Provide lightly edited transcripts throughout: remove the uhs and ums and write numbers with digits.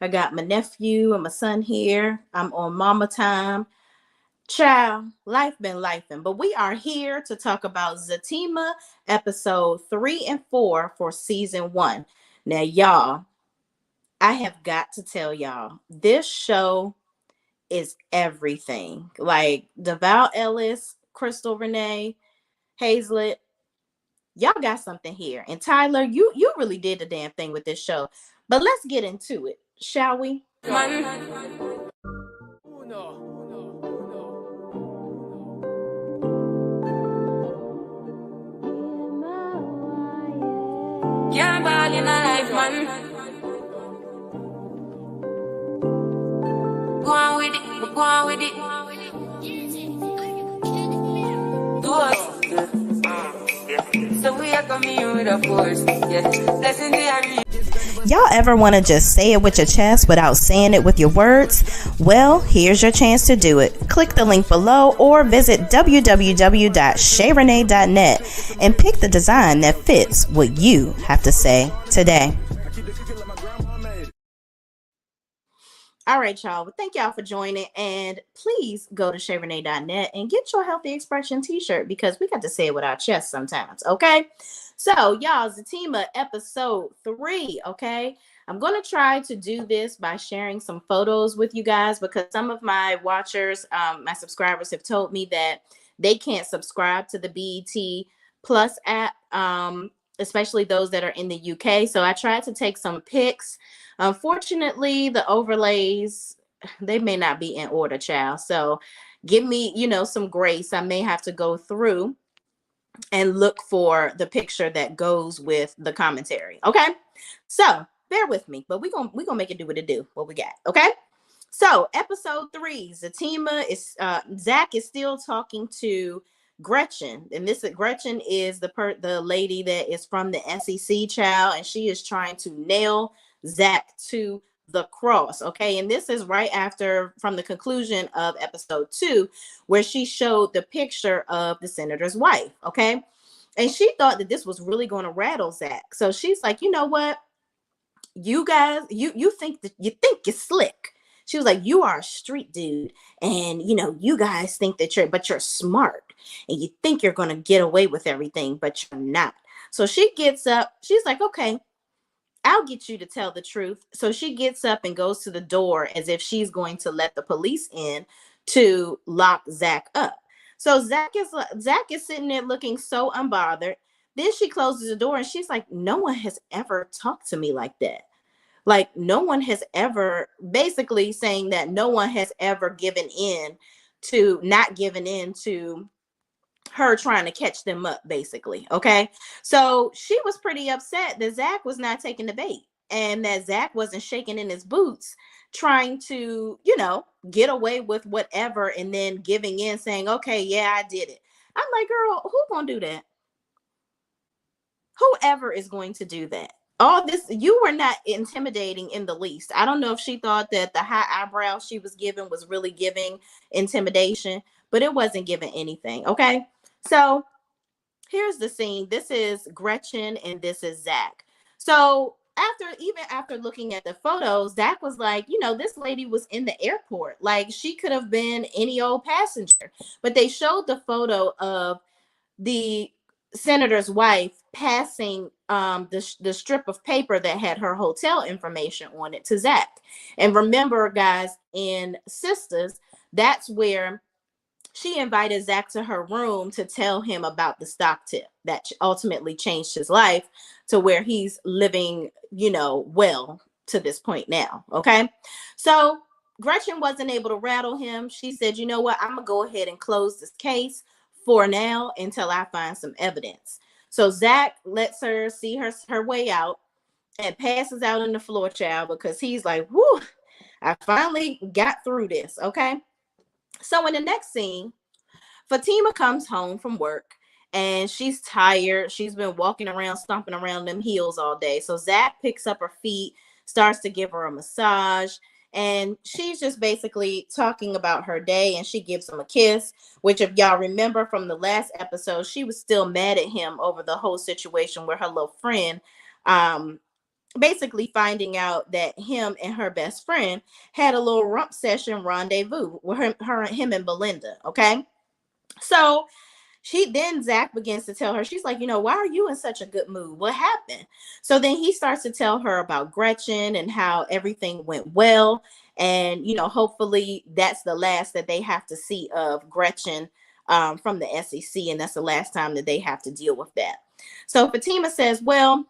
I got my nephew and my son here. I'm on mama time. Child, life been lifing, but we are here to talk about Zatima episode 3 and 4 for season 1. Now, y'all, I have got to tell y'all, this show is everything. Like Deval Ellis, Crystal Renee, Hazlet, y'all got something here. And Tyler, you really did the damn thing with this show. But let's get into it, shall we? Can't ball in a life, man. Go on with it, go on with it. Do us. So we are coming with a force. Yes, blessing the area. Y'all ever want to just say it with your chest without saying it with your words? Well, here's your chance to do it. Click the link below or visit www.shayrenee.net and pick the design that fits what you have to say today. All right, y'all. Well, thank y'all for joining. And please go to shayrenee.net and get your Healthy Expression t-shirt because we got to say it with our chest sometimes, okay? So, y'all, Zatima episode 3, okay? I'm going to try to do this by sharing some photos with you guys because some of my watchers, my subscribers have told me that they can't subscribe to the BET Plus app, especially those that are in the UK. So I tried to take some pics. Unfortunately, the overlays, they may not be in order, child. So give me, some grace. I may have to go through and look for the picture that goes with the commentary. Okay. So bear with me, but we're gonna make it do what it do, what we got. Okay. So episode 3, Zatima is Zach is still talking to Gretchen, and Gretchen is the lady that is from the SEC, child, and she is trying to nail Zach to the cross. Okay, and this is right after from the conclusion of episode 2, where she showed the picture of the senator's wife. Okay, and she thought that this was really going to rattle Zach, so she's like, you know what, you guys, you think you're slick. She was like, you are a street dude, and you guys think that you're smart, and you think you're gonna get away with everything, but you're not. So she gets up, she's like, okay, I'll get you to tell the truth. So she gets up and goes to the door as if she's going to let the police in to lock Zach up. So Zach is sitting there looking so unbothered. Then she closes the door and she's like, no one has ever talked to me like that. Like no one has ever, basically saying that no one has ever not given in to her trying to catch them up, basically. Okay. So she was pretty upset that Zach was not taking the bait and that Zach wasn't shaking in his boots, trying to, get away with whatever and then giving in, saying, okay, yeah, I did it. I'm like, girl, who gonna do that? Whoever is going to do that. All this, you were not intimidating in the least. I don't know if she thought that the high eyebrow she was giving was really giving intimidation, but it wasn't giving anything. Okay. So here's the scene. This is Gretchen and this is Zach. So after looking at the photos, Zach was like, this lady was in the airport. Like she could have been any old passenger. But they showed the photo of the senator's wife passing the strip of paper that had her hotel information on it to Zach. And remember, guys, in Sisters, that's where she invited Zach to her room to tell him about the stock tip that ultimately changed his life to where he's living, well to this point now. Okay. So Gretchen wasn't able to rattle him. She said, you know what? I'm going to go ahead and close this case for now until I find some evidence. So Zach lets her see her way out and passes out on the floor, child, because he's like, whoo, I finally got through this. Okay. So in the next scene, Fatima comes home from work and she's tired. She's been walking around, stomping around them heels all day. So Zach picks up her feet, starts to give her a massage, and she's just basically talking about her day, and she gives him a kiss, which if y'all remember from the last episode, she was still mad at him over the whole situation where her little friend basically finding out that him and her best friend had a little rump session rendezvous with him and Belinda. Okay. So Zach begins to tell her, she's like, why are you in such a good mood? What happened? So then he starts to tell her about Gretchen and how everything went well. And, hopefully that's the last that they have to see of Gretchen from the SEC. And that's the last time that they have to deal with that. So Fatima says, well,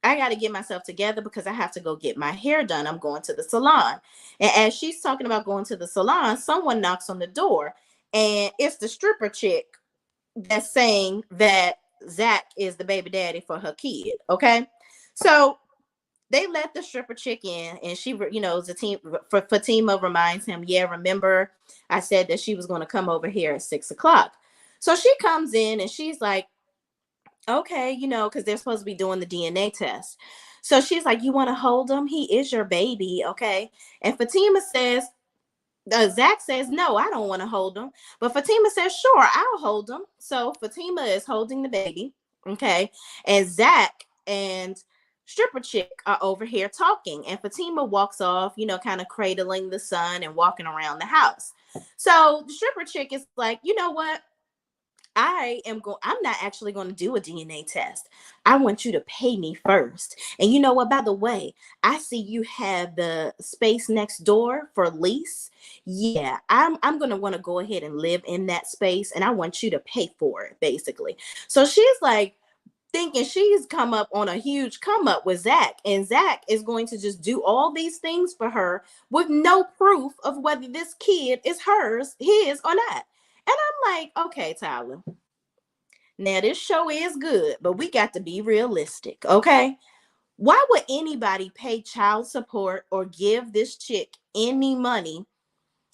I got to get myself together because I have to go get my hair done. I'm going to the salon. And as she's talking about going to the salon, someone knocks on the door, and it's the stripper chick that's saying that Zach is the baby daddy for her kid. Okay. So they let the stripper chick in, and she, Fatima reminds him, yeah, remember I said that she was going to come over here at 6:00. So she comes in and she's like, okay, because they're supposed to be doing the DNA test. So she's like, you want to hold him? He is your baby. Okay. And Fatima says, Zach says, no, I don't want to hold him. But Fatima says, sure, I'll hold him. So Fatima is holding the baby. Okay. And Zach and stripper chick are over here talking. And Fatima walks off, kind of cradling the son and walking around the house. So the stripper chick is like, you know what? I'm not actually going to do a DNA test. I want you to pay me first. And you know what? By the way, I see you have the space next door for lease. Yeah, I'm going to want to go ahead and live in that space, and I want you to pay for it, basically. So she's like thinking she's come up on a huge come up with Zach, and Zach is going to just do all these things for her with no proof of whether this kid is his or not. And I'm like, okay, Tyler, now this show is good, but we got to be realistic, okay? Why would anybody pay child support or give this chick any money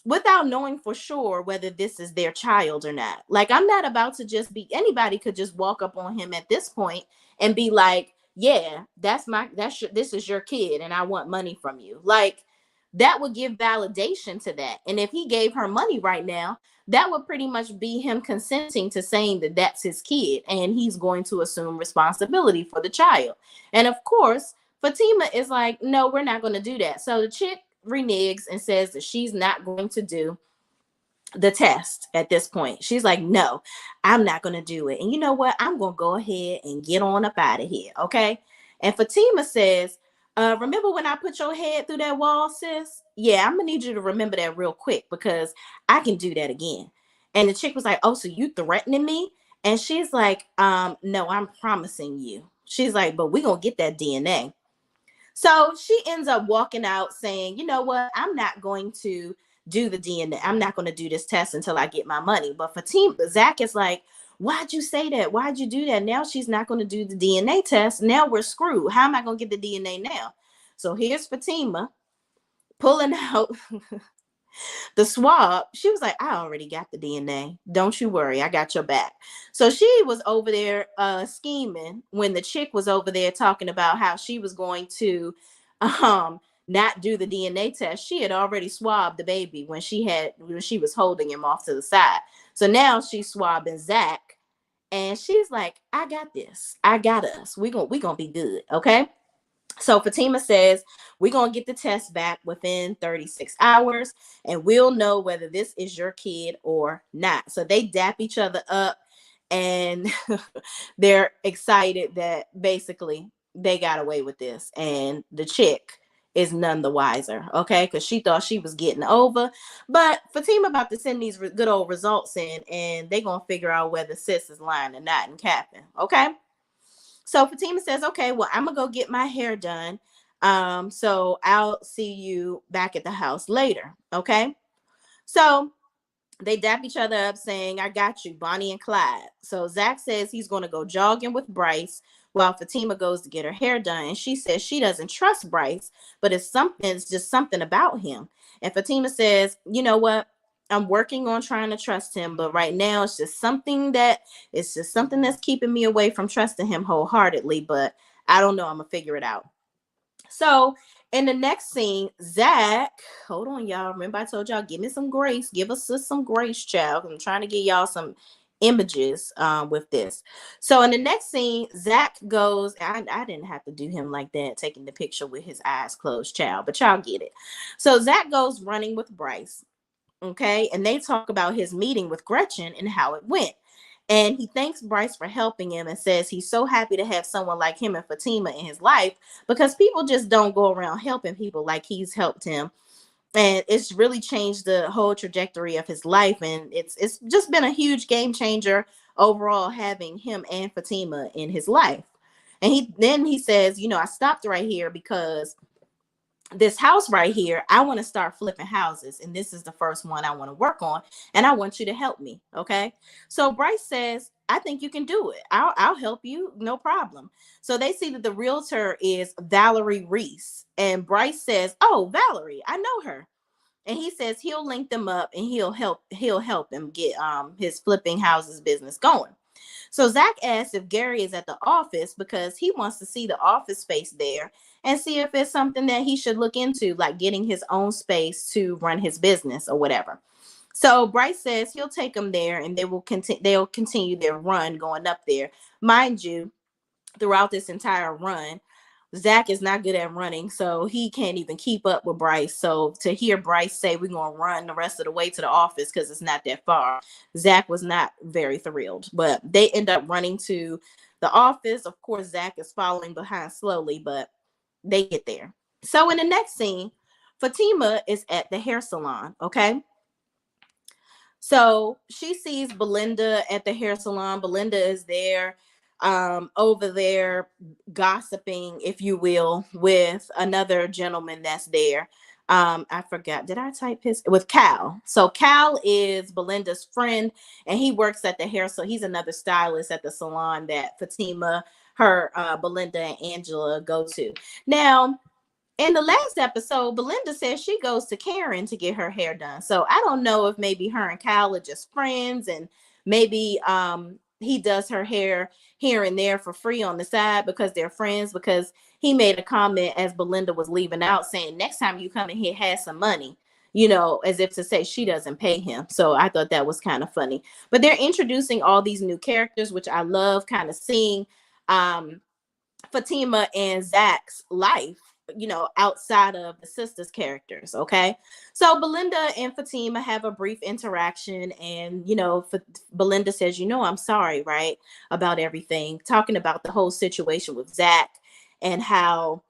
without knowing for sure whether this is their child or not? Like, I'm not about to anybody could just walk up on him at this point and be like, yeah, this is your kid and I want money from you. Like, that would give validation to that. And if he gave her money right now, that would pretty much be him consenting to saying that that's his kid and he's going to assume responsibility for the child. And of course, Fatima is like, no, we're not going to do that. So the chick reneges and says that she's not going to do the test at this point. She's like, no, I'm not going to do it. And you know what? I'm going to go ahead and get on up out of here. Okay. And Fatima says, remember when I put your head through that wall, sis? Yeah, I'm going to need you to remember that real quick because I can do that again. And the chick was like, oh, so you threatening me? And she's like, no, I'm promising you. She's like, but we're going to get that DNA. So she ends up walking out saying, you know what? I'm not going to do the DNA. I'm not going to do this test until I get my money. But Zach is like, why'd you say that? Why'd you do that? Now she's not going to do the DNA test. Now we're screwed. How am I going to get the DNA now? So here's Fatima pulling out the swab. She was like, I already got the DNA. Don't you worry. I got your back. So she was over there scheming when the chick was over there talking about how she was going to not do the DNA test. She had already swabbed the baby when she was holding him off to the side. So now she's swabbing Zach, and she's like, I got this. I got us. We gonna be good. Okay. So Fatima says, we're going to get the test back within 36 hours, and we'll know whether this is your kid or not. So they dap each other up, and they're excited that basically they got away with this. And the chick is none the wiser, okay? Because she thought she was getting over. But Fatima about to send these good old results in, and they're going to figure out whether sis is lying or not and capping, okay? So Fatima says, okay, well, I'm going to go get my hair done. So I'll see you back at the house later, okay? So they dap each other up saying, I got you, Bonnie and Clyde. So Zach says he's going to go jogging with Bryce while Fatima goes to get her hair done. And she says she doesn't trust Bryce, but it's just something about him. And Fatima says, you know what? I'm working on trying to trust him, but right now it's just something that's keeping me away from trusting him wholeheartedly, but I don't know. I'm going to figure it out. So in the next scene, Zach, hold on, y'all. Remember I told y'all, give me some grace. Give us some grace, child. I'm trying to give y'all some images with this. So in the next scene, Zach goes, I didn't have to do him like that, taking the picture with his eyes closed, child, but y'all get it. So Zach goes running with Bryce, okay, and they talk about his meeting with Gretchen and how it went. And he thanks Bryce for helping him and says he's so happy to have someone like him and Fatima in his life, because people just don't go around helping people like he's helped him. And it's really changed the whole trajectory of his life. And it's just been a huge game changer overall, having him and Fatima in his life. And he says, I stopped right here because this house right here, I want to start flipping houses, and this is the first one I want to work on, and I want you to help me. Okay. So Bryce says, I think you can do it. I'll help you, no problem. So they see that the realtor is Valerie Reese, and Bryce says, oh, Valerie, I know her. And he says he'll link them up and he'll help him get his flipping houses business going. So Zach asks if Gary is at the office because he wants to see the office space there and see if it's something that he should look into, like getting his own space to run his business or whatever. So Bryce says he'll take them there and they'll continue their run going up there. Mind you, throughout this entire run, Zach is not good at running, so he can't even keep up with Bryce. So to hear Bryce say we're going to run the rest of the way to the office because it's not that far, Zach was not very thrilled. But they end up running to the office. Of course, Zach is following behind slowly, but they get there. So in the next scene, Fatima is at the hair salon, okay? So she sees Belinda at the hair salon. Belinda is there, over there gossiping, if you will, with another gentleman that's there. I forgot. Did I type his with Cal? So Cal is Belinda's friend, and he works at the hair. So he's another stylist at the salon that Fatima, Belinda, and Angela go to. Now, in the last episode, Belinda says she goes to Karen to get her hair done. So I don't know if maybe her and Kyle are just friends, and maybe he does her hair here and there for free on the side because they're friends, because he made a comment as Belinda was leaving out saying, next time you come in here, have some money, as if to say she doesn't pay him. So I thought that was kind of funny. But they're introducing all these new characters, which I love kind of seeing Fatima and Zach's life, outside of the sisters' characters. Okay. So Belinda and Fatima have a brief interaction, and, Belinda says, I'm sorry, right, about everything, talking about the whole situation with Zach and how,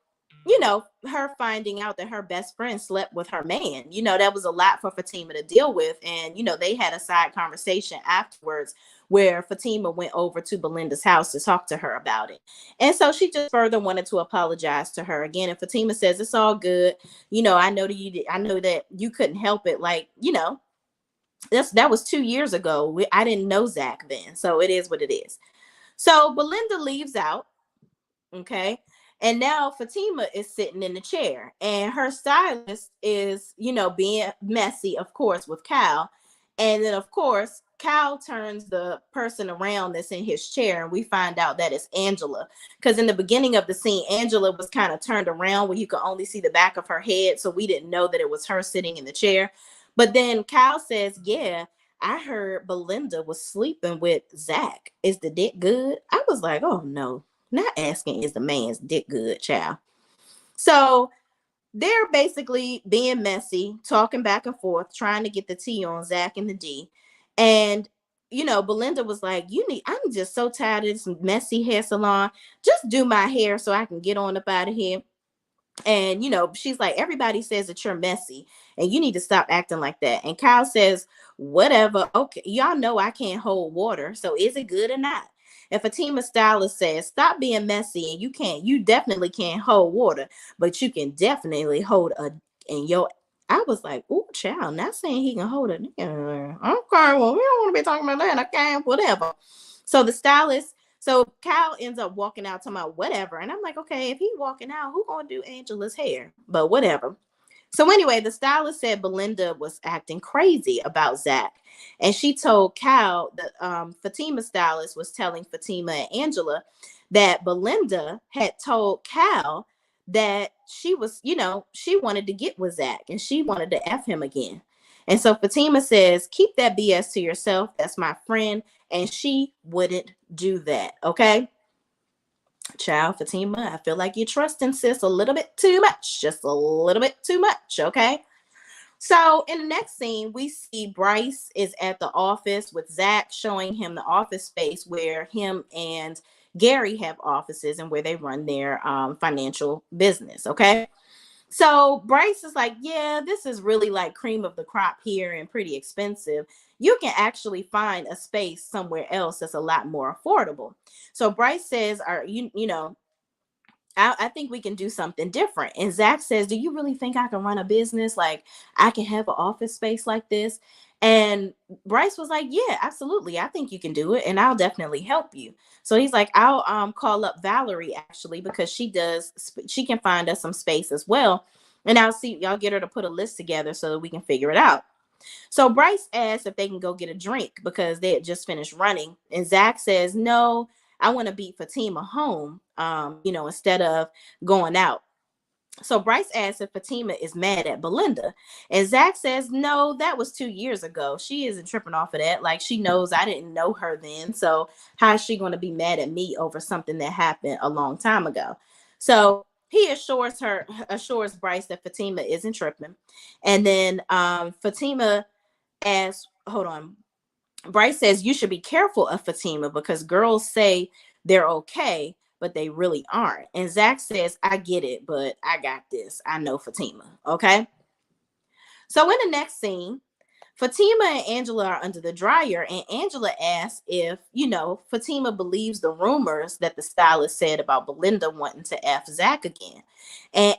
her finding out that her best friend slept with her man. That was a lot for Fatima to deal with. And, they had a side conversation afterwards where Fatima went over to Belinda's house to talk to her about it. And so she just further wanted to apologize to her again. And Fatima says, it's all good. I know that you couldn't help it. Like, that was 2 years ago. I didn't know Zach then. So it is what it is. So Belinda leaves out. Okay. And now Fatima is sitting in the chair, and her stylist is, being messy, of course, with Cal. And then, of course, Cal turns the person around that's in his chair, and we find out that it's Angela. Because in the beginning of the scene, Angela was kind of turned around where you could only see the back of her head. So we didn't know that it was her sitting in the chair. But then Cal says, yeah, I heard Belinda was sleeping with Zach. Is the dick good? I was like, oh, no. Not asking, is the man's dick good, child? So they're basically being messy, talking back and forth, trying to get the T on Zach and the D. And, Belinda was like, I'm just so tired of this messy hair salon. Just do my hair so I can get on up out of here. And, she's like, everybody says that you're messy and you need to stop acting like that. And Kyle says, whatever. Okay, y'all know I can't hold water. So is it good or not? And Fatima stylist says, stop being messy, and you definitely can't hold water, but you can definitely hold I was like, ooh, child, not saying he can hold a nigga. Okay, well, we don't want to be talking about that. Okay, whatever. So Kyle ends up walking out talking about whatever. And I'm like, okay, if he's walking out, who's going to do Angela's hair? But whatever. So anyway, the stylist said Belinda was acting crazy about Zach. And she told Cal that Fatima stylist was telling Fatima and Angela that Belinda had told Cal that she was, she wanted to get with Zach and she wanted to F him again. And so Fatima says, keep that BS to yourself. That's my friend. And she wouldn't do that. Okay. Child, Fatima, I feel like you're trusting sis a little bit too much. Just a little bit too much. Okay. So in the next scene, we see Bryce is at the office with Zach, showing him the office space where him and Gary have offices and where they run their financial business. Okay. So Bryce is like, yeah, this is really like cream of the crop here and pretty expensive. You can actually find a space somewhere else that's a lot more affordable. So Bryce says, are you know, I think we can do something different. And Zach says, do you really think I can run a business? Like I can have an office space like this? And Bryce was like, yeah, absolutely. I think you can do it. And I'll definitely help you. So he's like, I'll call up Valerie actually, because she can find us some space as well. And I'll see y'all get her to put a list together so that we can figure it out. So Bryce asks if they can go get a drink because they had just finished running. And Zach says, no, I want to beat Fatima home, instead of going out. So Bryce asks if Fatima is mad at Belinda. And Zach says, no, that was 2 years ago. She isn't tripping off of that. Like she knows I didn't know her then. So how is she going to be mad at me over something that happened a long time ago? So he assures Bryce that Fatima isn't tripping. And then Fatima asks, hold on. Bryce says you should be careful of Fatima because girls say they're okay, but they really aren't. And Zach says, I get it, but I got this. I know Fatima. Okay. So in the next scene, Fatima and Angela are under the dryer, and Angela asks if, Fatima believes the rumors that the stylist said about Belinda wanting to F Zach again. And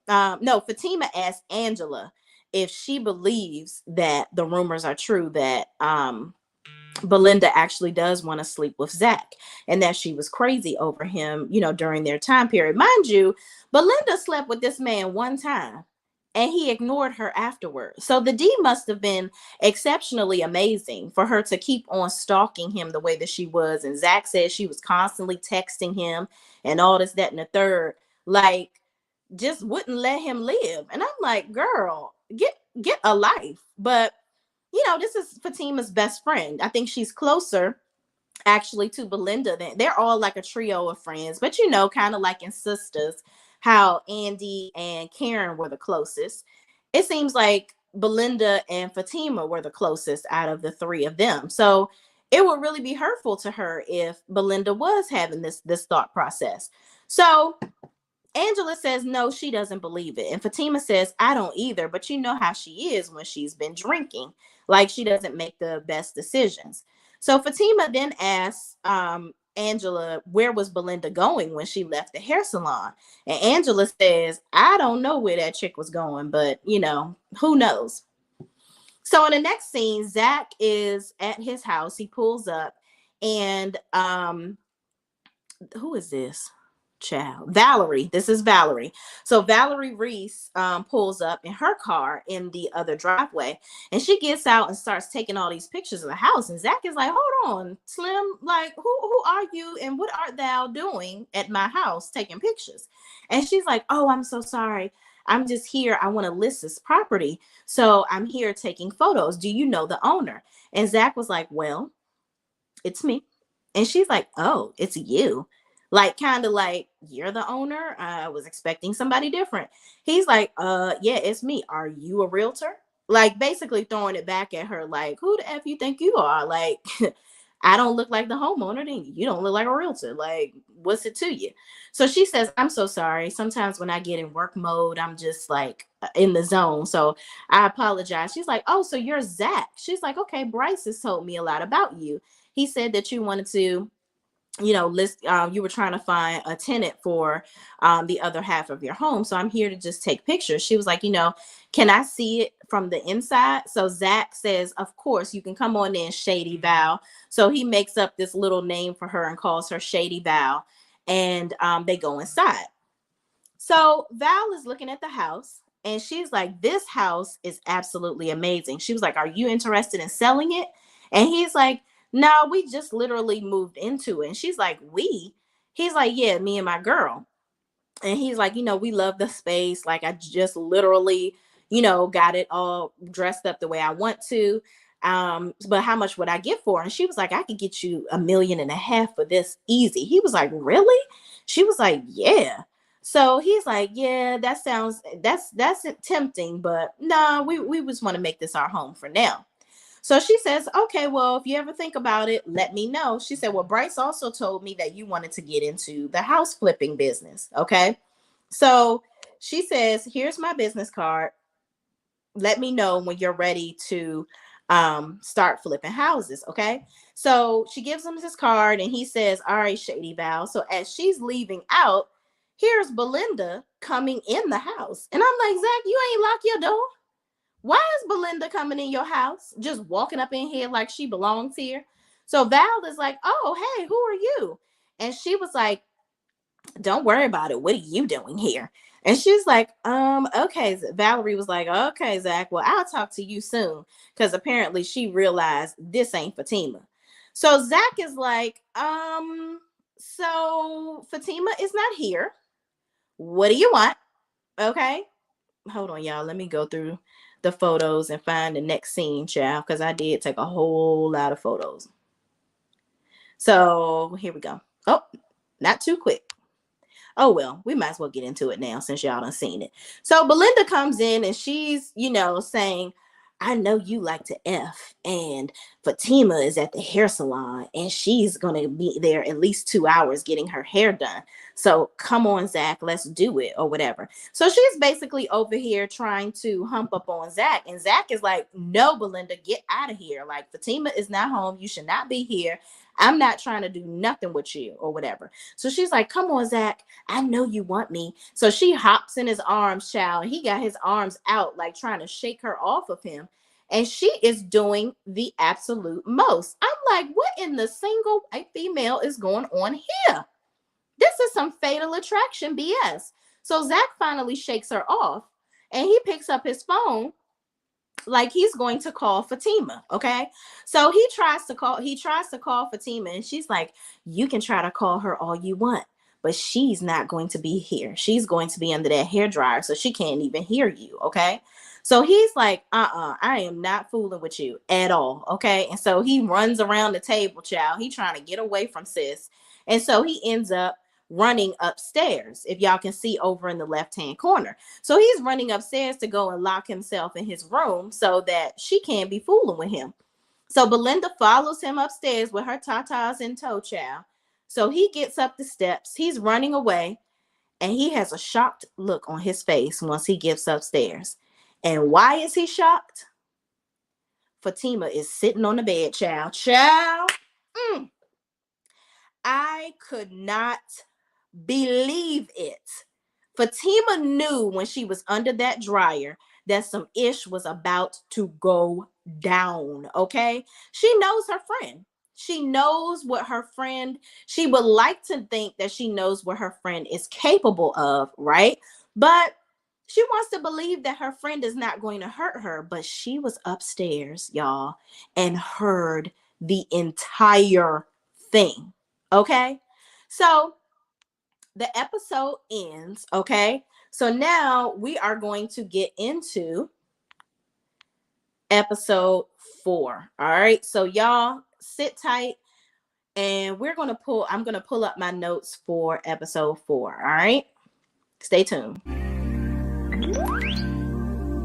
Fatima asks Angela if she believes that the rumors are true that Belinda actually does want to sleep with Zach and that she was crazy over him, during their time period. Mind you, Belinda slept with this man one time and he ignored her afterwards. So the D must have been exceptionally amazing for her to keep on stalking him the way that she was. And Zach says she was constantly texting him and all this, that, and the third, like just wouldn't let him live. And I'm like, girl, get a life. But this is Fatima's best friend. I think she's closer actually to Belinda than they're all like a trio of friends, but kind of like in Sisters, how Andy and Karen were the closest. It seems like Belinda and Fatima were the closest out of the three of them. So it would really be hurtful to her if Belinda was having this thought process. So Angela says, no, she doesn't believe it. And Fatima says, I don't either. But you know how she is when she's been drinking. Like she doesn't make the best decisions. So Fatima then asks Angela, where was Belinda going when she left the hair salon? And Angela says, I don't know where that chick was going, but who knows? So in the next scene, Zach is at his house. He pulls up and who is this? Child, Valerie. This is Valerie. So Valerie Reese pulls up in her car in the other driveway, and she gets out and starts taking all these pictures of the house. And Zach is like, "Hold on, Slim. Like, who are you, and what art thou doing at my house taking pictures?" And she's like, "Oh, I'm so sorry. I'm just here. I want to list this property, so I'm here taking photos. Do you know the owner?" And Zach was like, "Well, it's me." And she's like, "Oh, it's you." Like kind of like, you're the owner? I was expecting somebody different. He's like, yeah, it's me. Are you a realtor? Like basically throwing it back at her, like, who the F you think you are? Like, I don't look like the homeowner, then you don't look like a realtor. Like, what's it to you? So she says, I'm so sorry. Sometimes when I get in work mode, I'm just like in the zone. So I apologize. She's like, oh, so you're Zach. She's like, okay, Bryce has told me a lot about you. He said that you wanted to you were trying to find a tenant for the other half of your home. So I'm here to just take pictures. She was like, can I see it from the inside? So Zach says, of course, you can come on in, Shady Val. So he makes up this little name for her and calls her Shady Val. And they go inside. So Val is looking at the house and she's like, this house is absolutely amazing. She was like, are you interested in selling it? And he's like, no, we just literally moved into it. And she's like, we? He's like, yeah, me and my girl. And he's like, we love the space. Like, I just literally, got it all dressed up the way I want to. But how much would I get for it? And she was like, I could get you $1.5 million for this easy. He was like, really? She was like, yeah. So he's like, yeah, that's tempting, but no, we just want to make this our home for now. So she says, okay, well, if you ever think about it, let me know. She said, well, Bryce also told me that you wanted to get into the house flipping business. Okay. So she says, here's my business card. Let me know when you're ready to start flipping houses. Okay. So she gives him his card and he says, all right, Shady Val. So as she's leaving out, here's Belinda coming in the house. And I'm like, Zach, you ain't lock your door. Why is Belinda coming in your house? Just walking up in here like she belongs here. So Val is like, oh, hey, who are you? And she was like, don't worry about it. What are you doing here? And she's like, okay. Valerie was like, okay, Zach, well, I'll talk to you soon. Because apparently she realized this ain't Fatima. So Zach is like, so Fatima is not here. What do you want? Okay. Hold on, y'all. Let me go through the photos and find the next scene, child, because I did take a whole lot of photos. So here we go. Oh, not too quick. Oh, well, we might as well get into it now since y'all done seen it. So Belinda comes in and she's, saying, I know you like to F, and Fatima is at the hair salon and she's going to be there at least 2 hours getting her hair done. So come on, Zach, let's do it or whatever. So she's basically over here trying to hump up on Zach. And Zach is like, no, Belinda, get out of here. Like, Fatima is not home. You should not be here. I'm not trying to do nothing with you or whatever. So she's like, come on, Zach. I know you want me. So she hops in his arms, child. And he got his arms out, like trying to shake her off of him. And she is doing the absolute most. I'm like, what in the single white female is going on here? This is some fatal attraction BS. So Zach finally shakes her off and he picks up his phone like he's going to call Fatima. Okay. So he tries to call Fatima and she's like, you can try to call her all you want, but she's not going to be here. She's going to be under that hairdryer, so she can't even hear you. Okay. So he's like, I am not fooling with you at all. Okay. And so he runs around the table, child. He trying to get away from sis. And so he ends up running upstairs, if y'all can see over in the left-hand corner. So he's running upstairs to go and lock himself in his room so that she can't be fooling with him. So Belinda follows him upstairs with her tatas in tow, child. So he gets up the steps. He's running away, and he has a shocked look on his face once he gets upstairs. And why is he shocked? Fatima is sitting on the bed, child. I could not believe it. Fatima knew when she was under that dryer that some ish was about to go down. Okay. She knows her friend. She knows what her friend, she would like to think that she knows what her friend is capable of, right? But she wants to believe that her friend is not going to hurt her. But she was upstairs, y'all, and heard the entire thing. Okay. So the episode ends. Okay. So now we are going to get into episode 4. All right. So y'all sit tight and I'm going to pull up my notes for episode 4. All right. Stay tuned.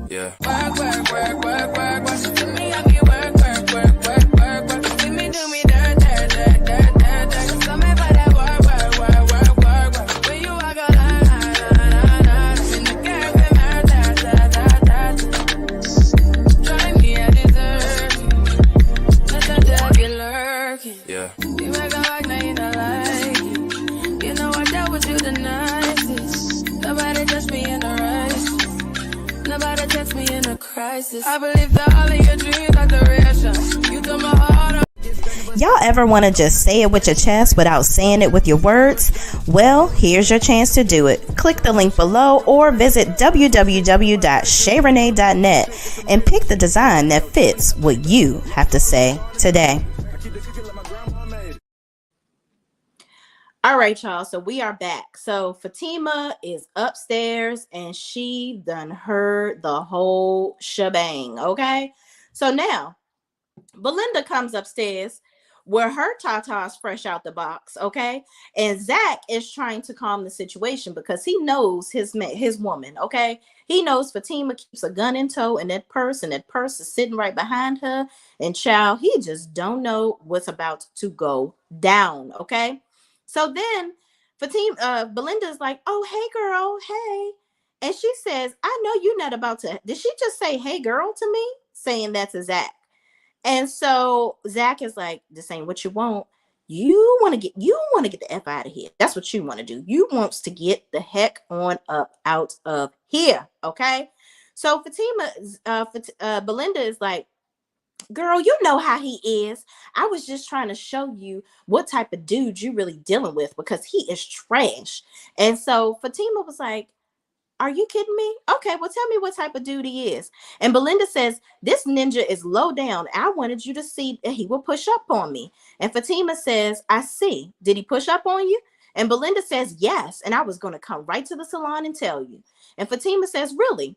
Yeah. Work. To me, I be work. Give me, do me, dirt. So me for that work. When you walk a line. In the girl, drive me at the dirt. Let the devil be lurking. Yeah. You make a like, now you don't like it. You know I dealt with you the nicest. Nobody touched me in the right. Nobody touched me in a crisis. I believe that all of your dreams are duration. You took my heart up. Y'all ever want to just say it with your chest without saying it with your words? Well, here's your chance to do it. Click the link below or visit www.shayrenee.net and pick the design that fits what you have to say today. All right, y'all. So we are back. So Fatima is upstairs and she done heard the whole shebang. Okay. So now Belinda comes upstairs where her Tata's fresh out the box, okay? And Zach is trying to calm the situation because he knows his woman, okay? He knows Fatima keeps a gun in tow and that purse is sitting right behind her. And child, he just don't know what's about to go down, okay? So then Belinda's like, oh, hey girl, hey. And she says, I know you're not about to. Did she just say, hey girl to me? Saying that to Zach. And so Zach is like, this ain't what you want. You want to get the F out of here. That's what you want to do. You wants to get the heck on up out of here. Okay. So Belinda is like, girl, you know how he is. I was just trying to show you what type of dude you really dealing with because he is trash. And so Fatima was like, are you kidding me? Okay, well, tell me what type of dude he is. And Belinda says, this ninja is low down. I wanted you to see that he will push up on me. And Fatima says, I see. Did he push up on you? And Belinda says, yes. And I was going to come right to the salon and tell you. And Fatima says, really?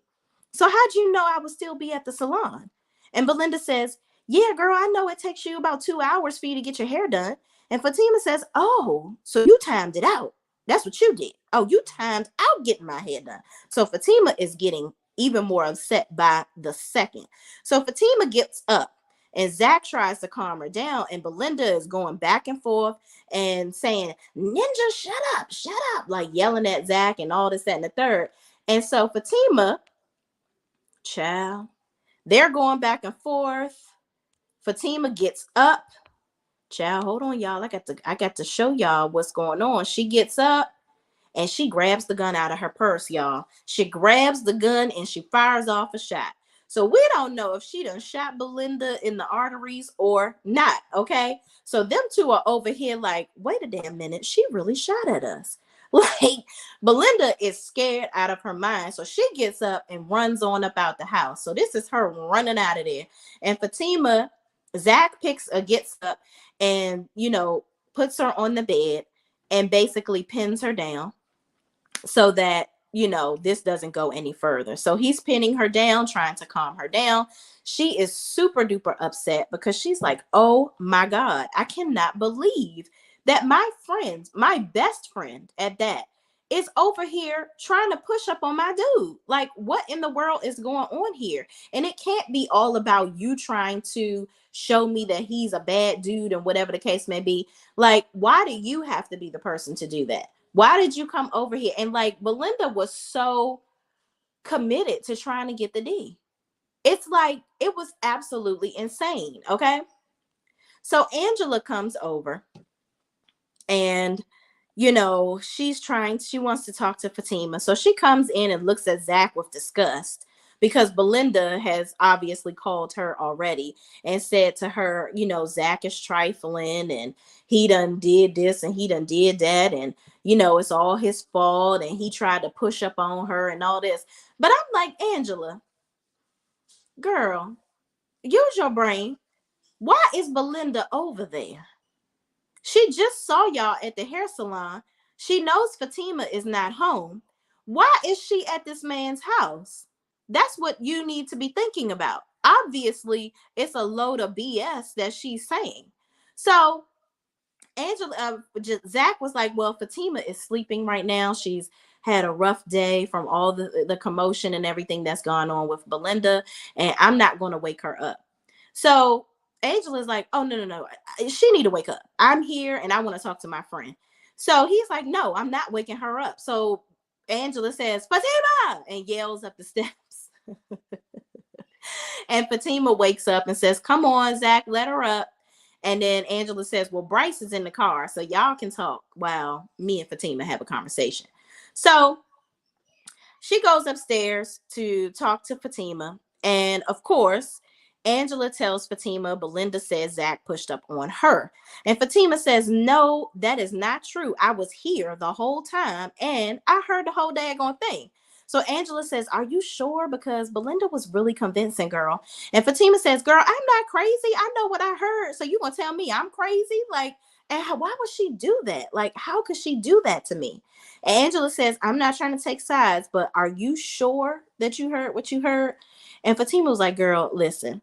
So how'd you know I would still be at the salon? And Belinda says, yeah, girl, I know it takes you about 2 hours for you to get your hair done. And Fatima says, oh, so you timed it out. That's what you did. Oh, you timed out getting my hair done. So Fatima is getting even more upset by the second. So Fatima gets up and Zach tries to calm her down. And Belinda is going back and forth and saying, ninja, shut up, like yelling at Zach and all this, that, and the third. And so Fatima, child, they're going back and forth. Fatima gets up. Child, hold on, y'all. I got to show y'all what's going on. She gets up and she grabs the gun out of her purse, y'all. She grabs the gun and she fires off a shot. So we don't know if she done shot Belinda in the arteries or not, okay? So them two are over here like, wait a damn minute, she really shot at us. Like, Belinda is scared out of her mind. So she gets up and runs on up out the house. So this is her running out of there. And Fatima, Zach gets up and, puts her on the bed and basically pins her down so that, this doesn't go any further. So he's pinning her down, trying to calm her down. She is super duper upset because she's like, oh my God, I cannot believe that my friend, my best friend at that, is over here trying to push up on my dude. Like, what in the world is going on here? And it can't be all about you trying to show me that he's a bad dude and whatever the case may be. Like, why do you have to be the person to do that? Why did you come over here? And like, Belinda was so committed to trying to get the D. It's like, it was absolutely insane. Okay. So Angela comes over and, she wants to talk to Fatima. So she comes in and looks at Zach with disgust because Belinda has obviously called her already and said to her, Zach is trifling and he done did this and he done did that. And, it's all his fault. And he tried to push up on her and all this. But I'm like, Angela, girl, use your brain. Why is Belinda over there? She just saw y'all at the hair salon. She knows Fatima is not home. Why is she at this man's house? That's what you need to be thinking about. Obviously, it's a load of BS that she's saying. So Zach was like, well, Fatima is sleeping right now. She's had a rough day from all the commotion and everything that's gone on with Belinda, and I'm not going to wake her up. So Angela's like, oh, no. She need to wake up. I'm here and I want to talk to my friend. So he's like, no, I'm not waking her up. So Angela says, Fatima, and yells up the steps. And Fatima wakes up and says, come on, Zach, let her up. And then Angela says, well, Bryce is in the car, so y'all can talk while me and Fatima have a conversation. So she goes upstairs to talk to Fatima. And of course, Angela tells Fatima Belinda says Zach pushed up on her. And Fatima says, no, that is not true. I was here the whole time and I heard the whole daggone thing. So Angela says, are you sure? Because Belinda was really convincing, girl. And Fatima says, girl, I'm not crazy. I know what I heard. So you gonna tell me I'm crazy? Like, And why would she do that? Like, how could she do that to me? And Angela says, I'm not trying to take sides, but are you sure that you heard what you heard? And Fatima was like, girl, listen,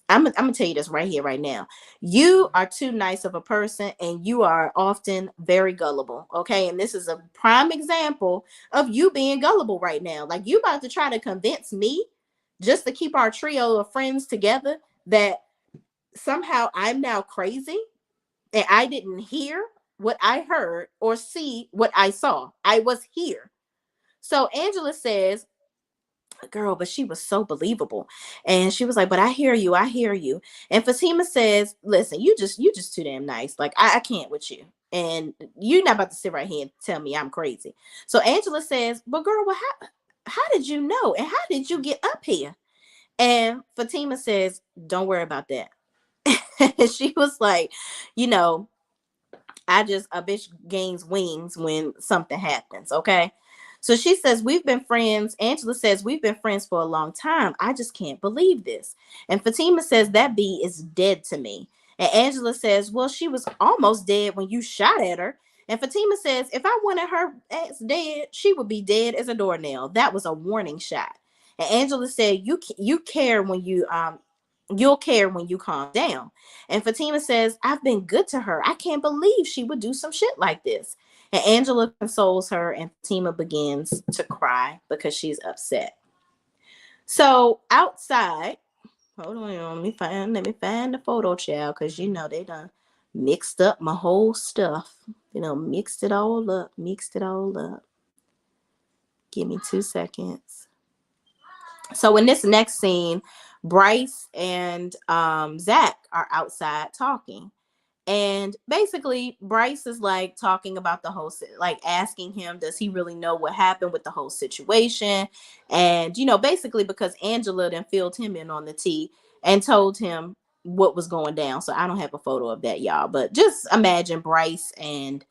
I'm gonna tell you this right here, right now. You are too nice of a person, and you are often very gullible. Okay, and this is a prime example of you being gullible right now. Like, you about to try to convince me just to keep our trio of friends together that somehow I'm now crazy and I didn't hear what I heard or see what I saw. I was here. So Angela says, girl, but she was so believable. And she was like, but I hear you, I hear you. And Fatima says, listen, you just too damn nice. Like, I can't with you. And you're not about to sit right here and tell me I'm crazy. So Angela says, but girl, well, how did you know? And how did you get up here? And Fatima says, don't worry about that. And she was like, you know, a bitch gains wings when something happens. Okay. So she says, we've been friends. Angela says, we've been friends for a long time. I just can't believe this. And Fatima says, that bee is dead to me. And Angela says, well, she was almost dead when you shot at her. And Fatima says, if I wanted her ass dead, she would be dead as a doornail. That was a warning shot. And Angela said, you care when you'll care when you calm down. And Fatima says, I've been good to her. I can't believe she would do some shit like this. And Angela consoles her, and Fatima begins to cry because she's upset. So outside, hold on, let me find the photo, child, because you know they done mixed up my whole stuff. Mixed it all up. Give me 2 seconds. So in this next scene, Bryce and Zach are outside talking. And basically, Bryce is like talking about the whole, like asking him, does he really know what happened with the whole situation? And, basically because Angela then filled him in on the tea and told him what was going down. So I don't have a photo of that, y'all. But just imagine Bryce and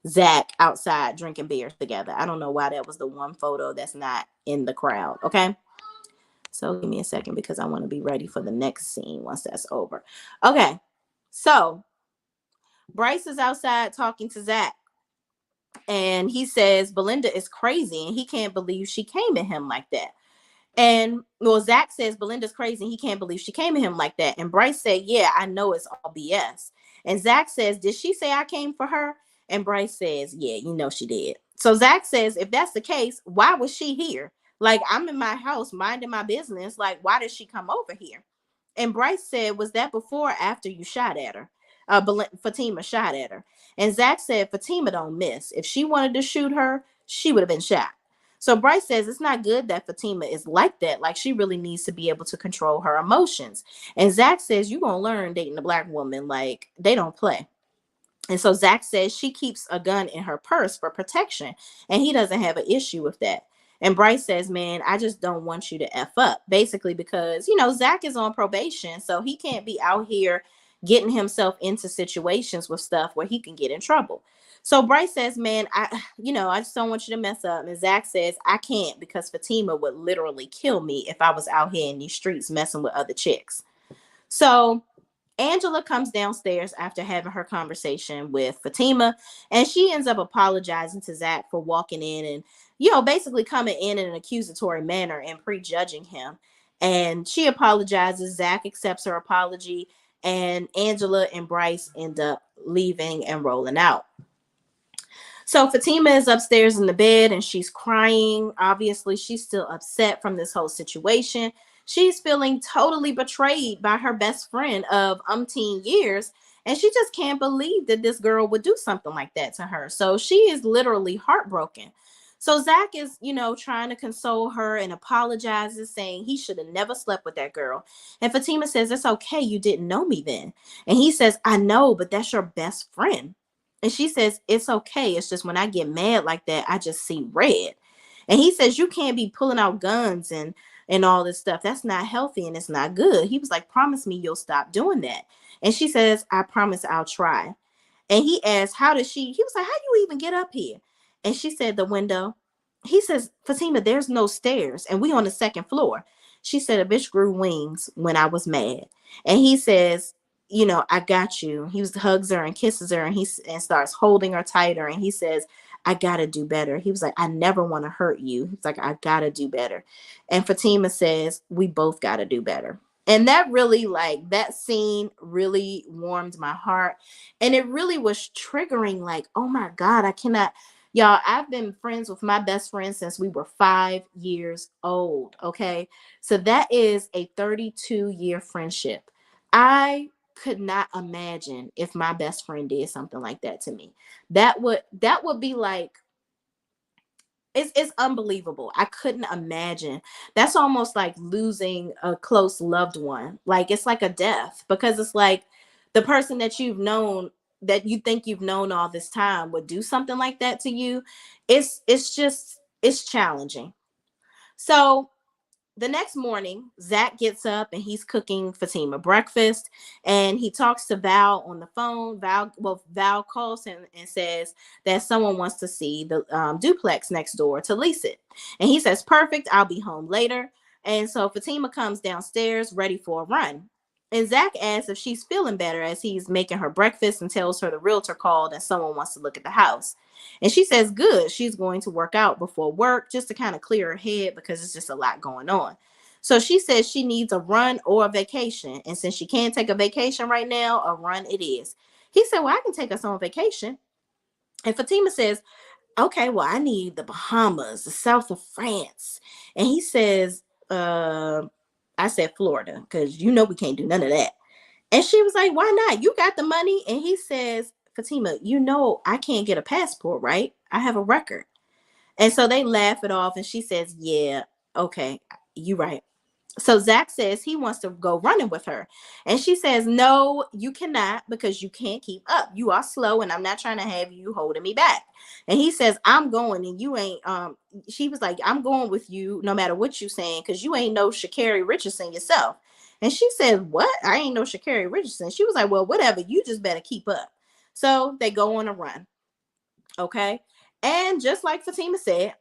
Zach outside drinking beers together. I don't know why that was the one photo that's not in the crowd. Okay. So give me a second because I want to be ready for the next scene once that's over. Okay. So Bryce is outside talking to Zach, and he says Belinda is crazy and he can't believe she came at him like that. And Zach says Belinda's crazy and he can't believe she came at him like that. And Bryce said, yeah, I know it's all BS. And Zach says, did she say I came for her? And Bryce says, yeah, she did. So Zach says, if that's the case, why was she here? Like, I'm in my house minding my business. Like, why did she come over here? And Bryce said, was that before or after you shot at her? Fatima shot at her. And Zach said, Fatima don't miss. If she wanted to shoot her, she would have been shot. So Bryce says it's not good that Fatima is like that. Like, she really needs to be able to control her emotions. And Zach says, you're going to learn dating a black woman. Like, they don't play. And so Zach says she keeps a gun in her purse for protection. And he doesn't have an issue with that. And Bryce says, man, I just don't want you to F up. Basically because, Zach is on probation. So he can't be out here getting himself into situations with stuff where he can get in trouble. So Bryce says, man, I just don't want you to mess up. And Zach says, I can't because Fatima would literally kill me if I was out here in these streets messing with other chicks. So Angela comes downstairs after having her conversation with Fatima, and she ends up apologizing to Zach for walking in and, basically coming in an accusatory manner and prejudging him. And she apologizes. Zach accepts her apology, and Angela and Bryce end up leaving and rolling out. So Fatima is upstairs in the bed and she's crying. Obviously, she's still upset from this whole situation. She's feeling totally betrayed by her best friend of umpteen years. And she just can't believe that this girl would do something like that to her. So she is literally heartbroken. So Zach is, trying to console her and apologizes, saying he should have never slept with that girl. And Fatima says, it's okay. You didn't know me then. And he says, I know, but that's your best friend. And she says, it's okay. It's just when I get mad like that, I just see red. And he says, you can't be pulling out guns and all this stuff. That's not healthy and it's not good. He was like, promise me you'll stop doing that. And she says, I promise I'll try. And he asked, he was like, how do you even get up here? And she said, the window. He says, Fatima, there's no stairs and we on the second floor. She said, a bitch grew wings when I was mad. And he says, I got you. He hugs her and kisses her, and and starts holding her tighter. And he says, I gotta do better. He was like, I never want to hurt you. He's like, I gotta do better. And Fatima says, we both gotta do better. And that really, like, that scene really warmed my heart. And it really was triggering, like, oh my God, I cannot. Y'all, I've been friends with my best friend since we were 5 years old. Okay. So that is a 32-year friendship. I could not imagine if my best friend did something like that to me. That would be like, it's unbelievable. I couldn't imagine. That's almost like losing a close loved one. Like, it's like a death, because it's like the person that you've known, that you think you've known all this time, would do something like that to you. It's challenging. So the next morning, Zach gets up and he's cooking Fatima breakfast, and he talks to Val on the phone. Val calls him and says that someone wants to see the duplex next door to lease it. And he says, perfect, I'll be home later. And so Fatima comes downstairs ready for a run. And Zach asks if she's feeling better as he's making her breakfast, and tells her the realtor called and someone wants to look at the house. And she says, good, she's going to work out before work just to kind of clear her head, because it's just a lot going on. So she says she needs a run or a vacation. And since she can't take a vacation right now, a run it is. He said, well, I can take us on vacation. And Fatima says, okay, well, I need the Bahamas, the south of France. And he says, I said Florida, because we can't do none of that. And she was like, why not? You got the money. And he says, Fatima, I can't get a passport, right? I have a record. And so they laugh it off. And she says, yeah, okay, you right. So Zach says he wants to go running with her. And she says, no, you cannot, because you can't keep up. You are slow, and I'm not trying to have you holding me back. And he says, I'm going, and you ain't. She was like, I'm going with you no matter what you saying, because you ain't no Sha'Carri Richardson yourself. And she said, what? I ain't no Sha'Carri Richardson. She was like, well, whatever. You just better keep up. So they go on a run. Okay. And just like Fatima said,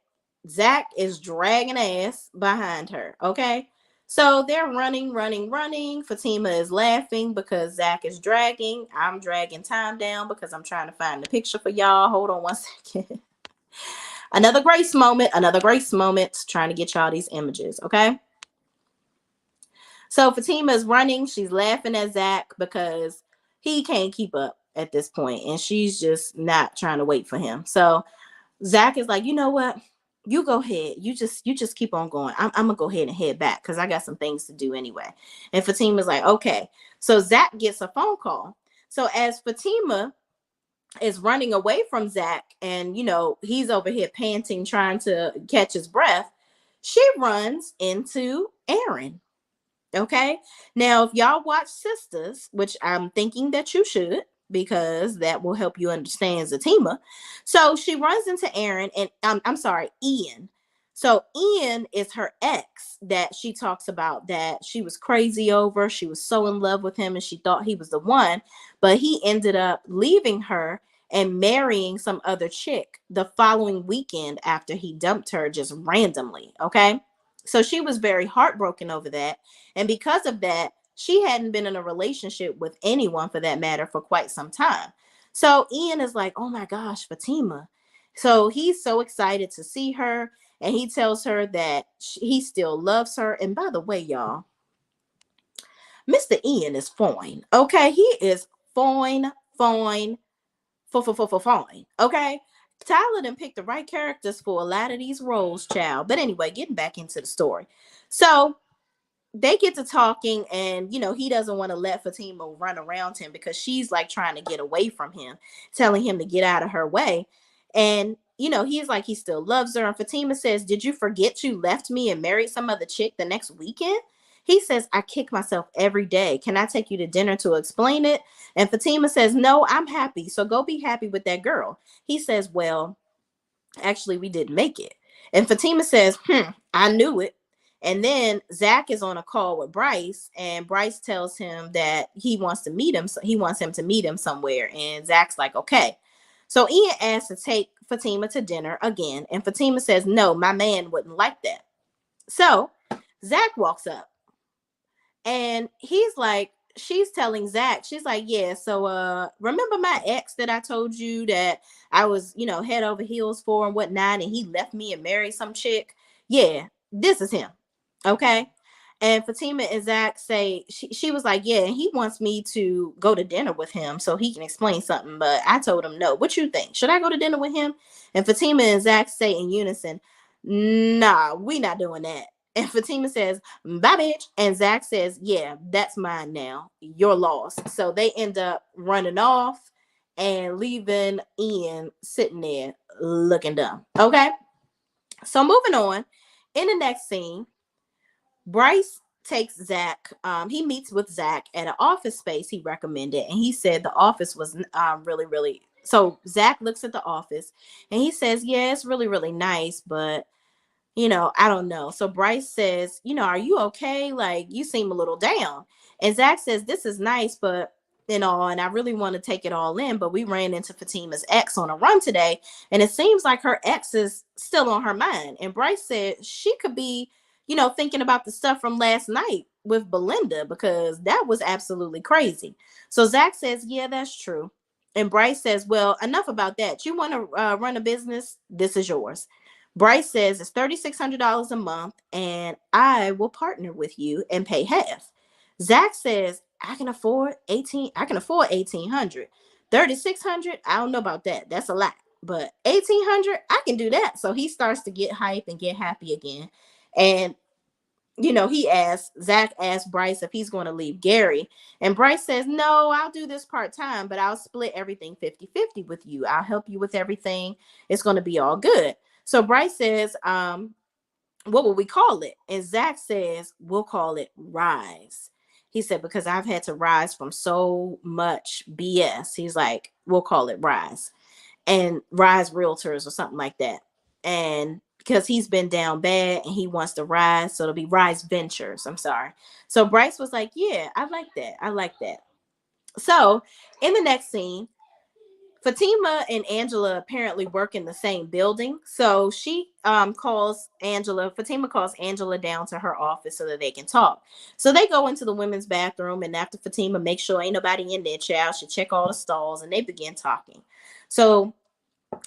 Zach is dragging ass behind her. Okay. So they're running, running, running. Fatima is laughing because Zach is dragging. I'm dragging time down because I'm trying to find the picture for y'all. Hold on one second. Another grace moment. Trying to get y'all these images. Okay. So Fatima is running. She's laughing at Zach because he can't keep up at this point, and she's just not trying to wait for him. So Zach is like, you know what? You go ahead. You just keep on going. I'm gonna go ahead and head back because I got some things to do anyway. And Fatima's like, okay. So Zach gets a phone call. So as Fatima is running away from Zach, and he's over here panting, trying to catch his breath, she runs into Aaron. Okay. Now, if y'all watch Sisters, which I'm thinking that you should, because that will help you understand Zatima. So she runs into Aaron, and I'm sorry, Ian. So Ian is her ex that she talks about, that she was crazy over. She was so in love with him and she thought he was the one, but he ended up leaving her and marrying some other chick the following weekend after he dumped her just randomly. Okay. So she was very heartbroken over that. And because of that, she hadn't been in a relationship with anyone, for that matter, for quite some time. So Ian is like, oh my gosh, Fatima. So he's so excited to see her. And he tells her that he still loves her. And by the way, y'all, Mr. Ian is fine. Okay. He is fine. Okay. Tyler done picked the right characters for a lot of these roles, child. But anyway, getting back into the story. So they get to talking, and he doesn't want to let Fatima run around him because she's like trying to get away from him, telling him to get out of her way. And he's like, he still loves her. And Fatima says, did you forget you left me and married some other chick the next weekend? He says, I kick myself every day. Can I take you to dinner to explain it? And Fatima says, no, I'm happy. So go be happy with that girl. He says, well, actually, we didn't make it. And Fatima says, I knew it. And then Zach is on a call with Bryce, and Bryce tells him that he wants to meet him. So he wants him to meet him somewhere. And Zach's like, okay. So Ian asks to take Fatima to dinner again. And Fatima says, no, my man wouldn't like that. So Zach walks up, and he's like, she's telling Zach, she's like, yeah, so remember my ex that I told you that I was, head over heels for and whatnot, and he left me and married some chick? Yeah, this is him. Okay. And Fatima and Zach say she was like, yeah, and he wants me to go to dinner with him so he can explain something. But I told him no. What you think? Should I go to dinner with him? And Fatima and Zach say in unison, nah, we not doing that. And Fatima says, bye, bitch. And Zach says, yeah, that's mine now. You're lost. So they end up running off and leaving Ian sitting there looking dumb. Okay. So moving on. In the next scene, Bryce takes Zach. He meets with Zach at an office space he recommended, and he said the office was really, really. So Zach looks at the office, and he says, "Yeah, it's really, really nice, but I don't know." So Bryce says, "Are you okay? Like, you seem a little down." And Zach says, "This is nice, but and I really want to take it all in, but we ran into Fatima's ex on a run today, and it seems like her ex is still on her mind." And Bryce said she could be, thinking about the stuff from last night with Belinda, because that was absolutely crazy. So Zach says, "Yeah, that's true." And Bryce says, "Well, enough about that. You want to run a business? This is yours." Bryce says it's $3,600 a month, and I will partner with you and pay half. Zach says I can afford 1,800. 3,600, I don't know about that. That's a lot. But 1,800, I can do that. So he starts to get hype and get happy again. And Zach asked Bryce if he's going to leave Gary. And Bryce says, no, I'll do this part-time, but I'll split everything 50-50 with you. I'll help you with everything. It's going to be all good. So Bryce says, what will we call it? And Zach says, we'll call it Rise. He said, because I've had to rise from so much BS. He's like, we'll call it Rise. And Rise Realtors or something like that. And because he's been down bad and he wants to rise, so it'll be Rise Ventures. I'm sorry. So Bryce was like, yeah, I like that. I like that. So in the next scene, Fatima and Angela apparently work in the same building. So she Fatima calls Angela down to her office so that they can talk. So they go into the women's bathroom, and after Fatima makes sure ain't nobody in there, child, she check all the stalls, and they begin talking. So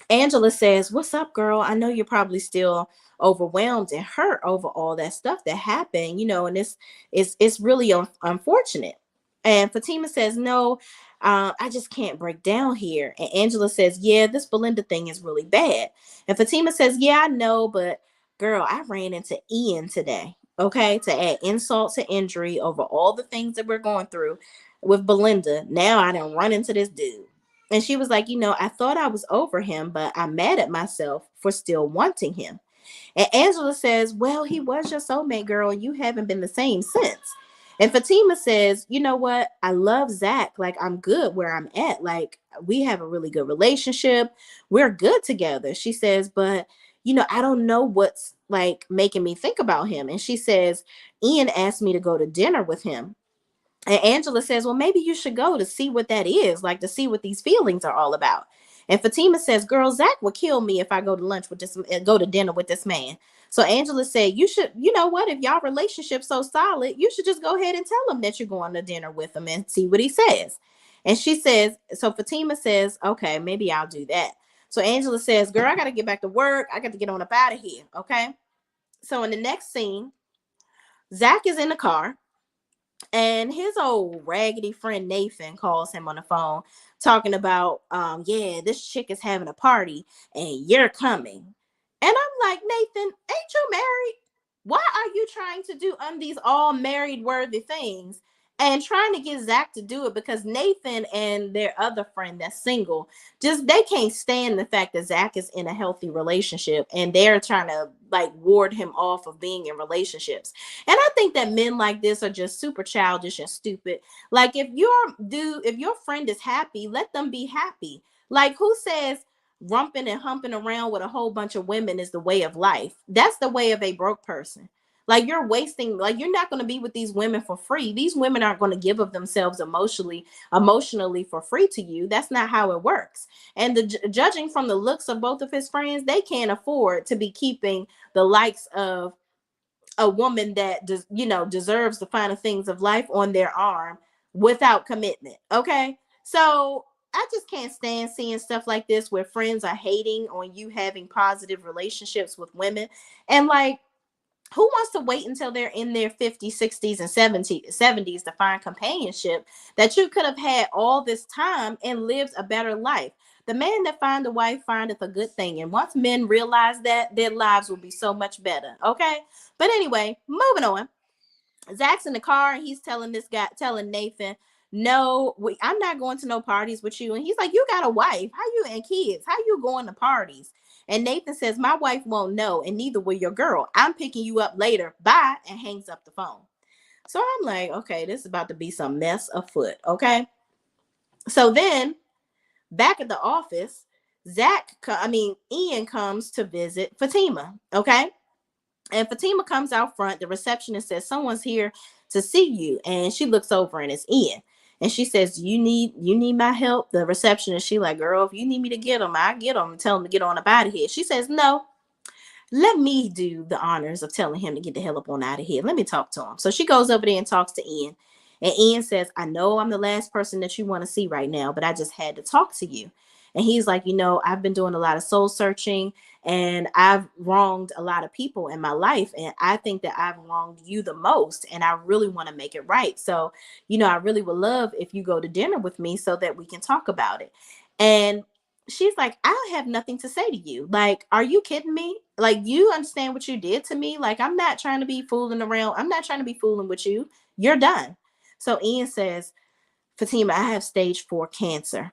Angela says, what's up, girl? I know you're probably still overwhelmed and hurt over all that stuff that happened, and it's really unfortunate. And Fatima says, no, I just can't break down here. And Angela says, yeah, this Belinda thing is really bad. And Fatima says, yeah, I know, but girl, I ran into Ian today. Okay, to add insult to injury over all the things that we're going through with Belinda. Now I done run into this dude. And she was like, I thought I was over him, but I'm mad at myself for still wanting him. And Angela says, well, he was your soulmate, girl, and you haven't been the same since. And Fatima says, you know what? I love Zach. Like, I'm good where I'm at. Like, we have a really good relationship. We're good together. She says, but, I don't know what's like making me think about him. And she says, Ian asked me to go to dinner with him. And Angela says, well, maybe you should go to see what that is, like to see what these feelings are all about. And Fatima says, girl, Zach would kill me if I go to dinner with this man. So Angela said, you should, you know what, if y'all relationship's so solid, you should just go ahead and tell him that you're going to dinner with him and see what he says. And she says, so Fatima says, okay, maybe I'll do that. So Angela says, girl, I got to get back to work. I got to get on up out of here. Okay. So in the next scene, Zach is in the car. And his old raggedy friend Nathan calls him on the phone talking about, yeah, this chick is having a party and you're coming. And I'm like, Nathan, ain't you married? Why are you trying to do these all married worthy things and trying to get Zach to do it? Because Nathan and their other friend that's single, they can't stand the fact that Zach is in a healthy relationship and they're trying to like ward him off of being in relationships. And I think that men like this are just super childish and stupid. Like if your friend is happy, let them be happy. Like who says rumping and humping around with a whole bunch of women is the way of life? That's the way of a broke person. Like you're wasting, like you're not going to be with these women for free. These women aren't going to give of themselves emotionally for free to you. That's not how it works. And judging from the looks of both of his friends, they can't afford to be keeping the likes of a woman that deserves the finer things of life on their arm without commitment. Okay. So I just can't stand seeing stuff like this where friends are hating on you having positive relationships with women. And like, who wants to wait until they're in their 50s, 60s, and 70s to find companionship that you could have had all this time and lived a better life? The man that find a wife findeth a good thing. And once men realize that, their lives will be so much better. Okay. But anyway, moving on. Zach's in the car and he's telling Nathan, no, I'm not going to no parties with you. And he's like, you got a wife. How you and kids? How you going to parties? And Nathan says, my wife won't know, and neither will your girl. I'm picking you up later. Bye. And hangs up the phone. So I'm like, okay, this is about to be some mess afoot. Okay. So then back at the office, Ian comes to visit Fatima. Okay. And Fatima comes out front. The receptionist says, someone's here to see you. And she looks over and it's Ian. And she says, you need my help? The receptionist, she like, girl, if you need me to get him, I get him and tell him to get on up out of here. She says, no, let me do the honors of telling him to get the hell up on out of here. Let me talk to him. So she goes over there and talks to Ian. And Ian says, I know I'm the last person that you want to see right now, but I just had to talk to you. And he's like, I've been doing a lot of soul searching and I've wronged a lot of people in my life. And I think that I've wronged you the most. And I really want to make it right. So, I really would love if you go to dinner with me so that we can talk about it. And she's like, I have nothing to say to you. Like, are you kidding me? Like, you understand what you did to me? Like, I'm not trying to be fooling around. I'm not trying to be fooling with you. You're done. So Ian says, Fatima, I have stage 4 cancer.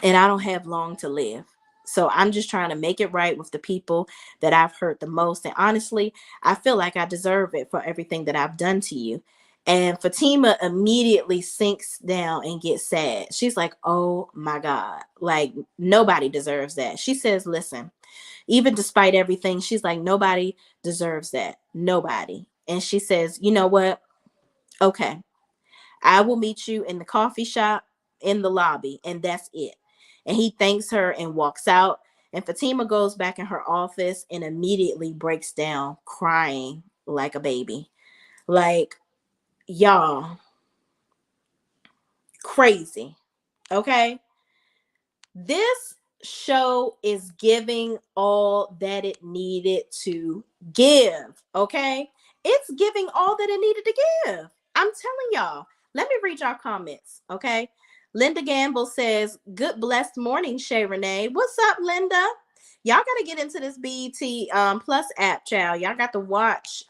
And I don't have long to live. So I'm just trying to make it right with the people that I've hurt the most. And honestly, I feel like I deserve it for everything that I've done to you. And Fatima immediately sinks down and gets sad. She's like, oh my God, like nobody deserves that. She says, listen, even despite everything, she's like, nobody deserves that. Nobody. And she says, you know what? Okay, I will meet you in the coffee shop in the lobby. And that's it. And he thanks her and walks out. And Fatima goes back in her office and immediately breaks down crying like a baby. Like, y'all, crazy. Okay. This show is giving all that it needed to give. Okay. It's giving all that it needed to give. I'm telling y'all. Let me read y'all comments. Okay. Linda Gamble says, good blessed morning, Shay Renee. What's up, Linda? Y'all got to get into this BET Plus app, child. Y'all got to watch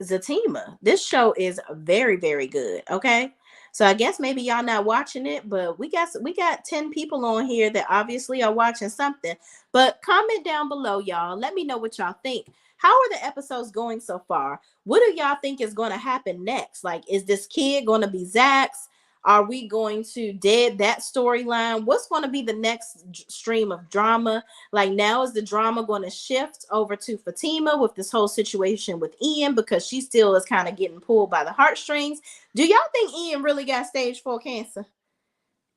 Zatima. This show is very, very good. Okay. So I guess maybe y'all not watching it, but we got 10 people on here that obviously are watching something. But comment down below, y'all. Let me know what y'all think. How are the episodes going so far? What do y'all think is going to happen next? Like, is this kid going to be Zach's? Are we going to dead that storyline? What's going to be the next stream of drama? Like, now is the drama going to shift over to Fatima with this whole situation with Ian because she still is kind of getting pulled by the heartstrings? Do y'all think Ian really got stage 4 cancer?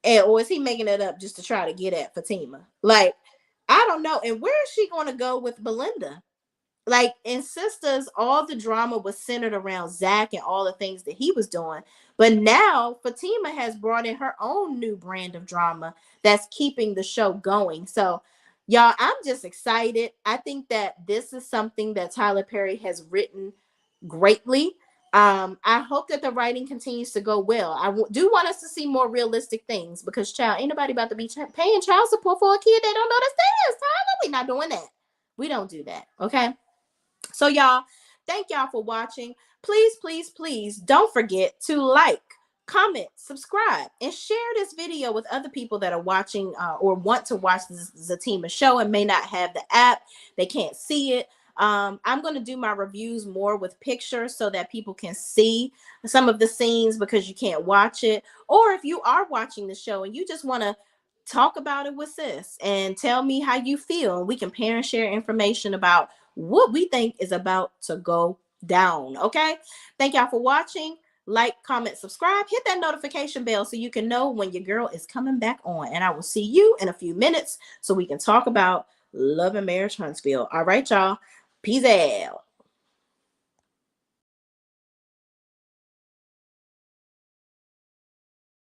Or is he making it up just to try to get at Fatima? Like, I don't know. And where is she going to go with Belinda? Like, in Sisters, all the drama was centered around Zach and all the things that he was doing. But now Fatima has brought in her own new brand of drama that's keeping the show going. So, y'all, I'm just excited. I think that this is something that Tyler Perry has written greatly. I hope that the writing continues to go well. I do want us to see more realistic things because, child, ain't nobody about to be paying child support for a kid that don't know the stairs. Tyler, we're not doing that. We don't do that. Okay. So, y'all, thank y'all for watching. Please, please, please don't forget to like, comment, subscribe, and share this video with other people that are watching or want to watch this Zatima show and may not have the app. They can't see it. I'm going to do my reviews more with pictures so that people can see some of the scenes because you can't watch it. Or if you are watching the show and you just want to talk about it with sis and tell me how you feel, and we can pair and share information about what we think is about to go down. Okay. Thank y'all for watching. Like, comment, subscribe, hit that notification bell so you can know when your girl is coming back on. And I will see you in a few minutes so we can talk about Love and Marriage Huntsville. All right, y'all. Peace out.